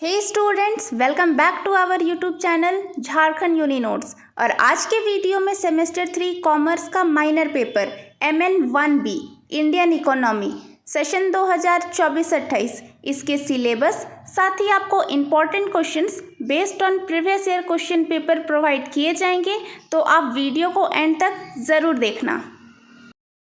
Hey students, welcome back to our YouTube channel Jharkhand uni notes. और आज के video में सेमेस्टर 3 कॉमर्स का minor paper MN1B Indian economy session 2024-28 इसके syllabus साथ ही आपको important questions based on previous year question paper provide किए जाएंगे, तो आप वीडियो को एंड तक ज़रूर देखना।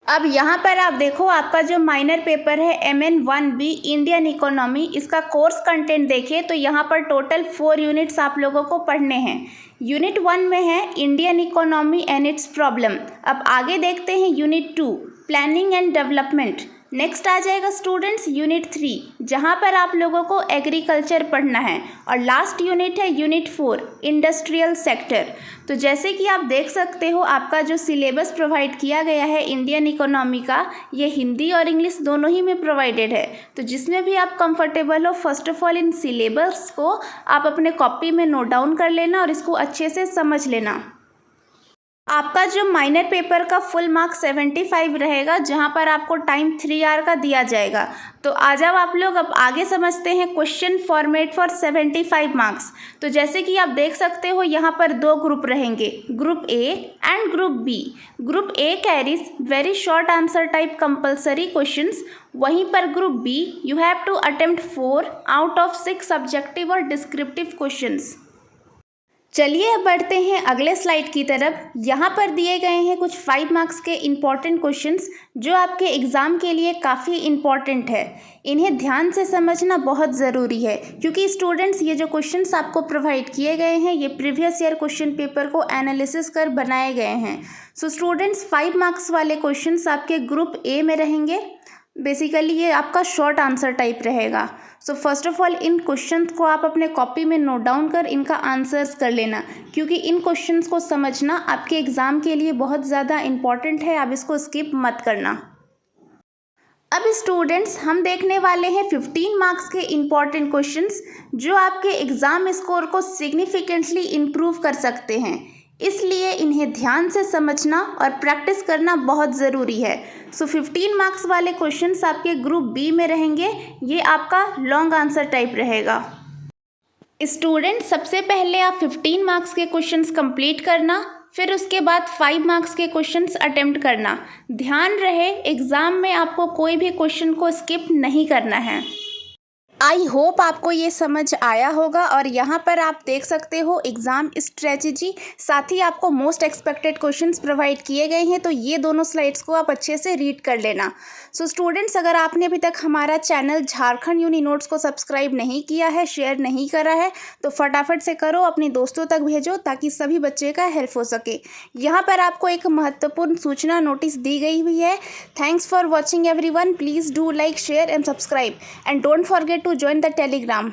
अब यहाँ पर आप देखो, आपका जो माइनर पेपर है MN1B इंडियन इकोनॉमी, इसका कोर्स कंटेंट देखिए तो यहाँ पर टोटल 4 यूनिट्स आप लोगों को पढ़ने हैं। यूनिट 1 में है Indian economy and its problem. अब आगे देखते हैं unit 2 planning and development. Next आ जाएगा स्टूडेंट्स यूनिट 3, जहाँ पर आप लोगों को एग्रीकल्चर पढ़ना है। और लास्ट यूनिट है यूनिट 4 इंडस्ट्रियल सेक्टर। तो जैसे कि आप देख सकते हो, आपका जो सिलेबस प्रोवाइड किया गया है इंडियन इकोनॉमी का, ये हिंदी और इंग्लिश दोनों ही में प्रोवाइडेड है। तो जिसमें भी आप कंफर्टेबल हो, first of all in syllabus को आप अपने कॉपी में नोट डाउन कर लेना और इसको अच्छे से समझ लेना। आपका जो माइनर पेपर का फुल मार्क 75 रहेगा, जहां पर आपको टाइम 3 आवर का दिया जाएगा। तो आ जाओ आप लोग, अब आगे समझते हैं क्वेश्चन फॉर्मेट फॉर 75 मार्क्स। तो जैसे कि आप देख सकते हो, यहाँ पर 2 ग्रुप रहेंगे, group A and group B. Group A carries very short answer type compulsory questions, वहीं पर group B you have to attempt 4 out of 6 subjective और डिस्क्रिप्टिव क्वेश्चंस। चलिए अब बढ़ते हैं अगले स्लाइड की तरफ। यहाँ पर दिए गए हैं कुछ 5 मार्क्स के इम्पॉर्टेंट क्वेश्चंस जो आपके एग्ज़ाम के लिए काफ़ी इम्पॉर्टेंट है। इन्हें ध्यान से समझना बहुत ज़रूरी है, क्योंकि स्टूडेंट्स ये जो क्वेश्चंस आपको प्रोवाइड किए गए हैं, ये प्रीवियस ईयर क्वेश्चन पेपर को एनालिसिस कर बनाए गए हैं। सो स्टूडेंट्स 5 मार्क्स वाले क्वेश्चंस आपके ग्रुप ए में रहेंगे। बेसिकली ये आपका शॉर्ट आंसर टाइप रहेगा। So first of all in questions को आप अपने कॉपी में नोट डाउन कर इनका आंसर्स कर लेना, क्योंकि इन क्वेश्चंस को समझना आपके एग्ज़ाम के लिए बहुत ज़्यादा इम्पॉर्टेंट है। आप इसको स्किप मत करना। अब स्टूडेंट्स हम देखने वाले हैं 15 मार्क्स के इम्पॉर्टेंट क्वेश्चंस जो आपके एग्ज़ाम स्कोर को सिग्निफिकेंटली इम्प्रूव कर सकते हैं। इसलिए इन्हें ध्यान से समझना और प्रैक्टिस करना बहुत ज़रूरी है। सो 15 मार्क्स वाले क्वेश्चंस आपके ग्रुप बी में रहेंगे। ये आपका लॉन्ग आंसर टाइप रहेगा। स्टूडेंट सबसे पहले आप 15 मार्क्स के क्वेश्चंस कंप्लीट करना, फिर उसके बाद 5 मार्क्स के क्वेश्चंस अटेम्प्ट करना। ध्यान रहे एग्ज़ाम में आपको कोई भी क्वेश्चन को स्किप नहीं करना है। आई होप आपको ये समझ आया होगा। और यहाँ पर आप देख सकते हो एग्ज़ाम स्ट्रेटजी, साथ ही आपको मोस्ट एक्सपेक्टेड क्वेश्चंस प्रोवाइड किए गए हैं। तो ये दोनों स्लाइड्स को आप अच्छे से रीड कर लेना। सो स्टूडेंट्स, अगर आपने अभी तक हमारा चैनल झारखंड यूनी नोट्स को सब्सक्राइब नहीं किया है, शेयर नहीं करा है, तो फटाफट से करो, अपने दोस्तों तक भेजो ताकि सभी बच्चे का हेल्प हो सके। यहाँ पर आपको एक महत्वपूर्ण सूचना नोटिस दी गई हुई है। Thanks for watching everyone. Please do like, share and subscribe and don't forget to join the Telegram.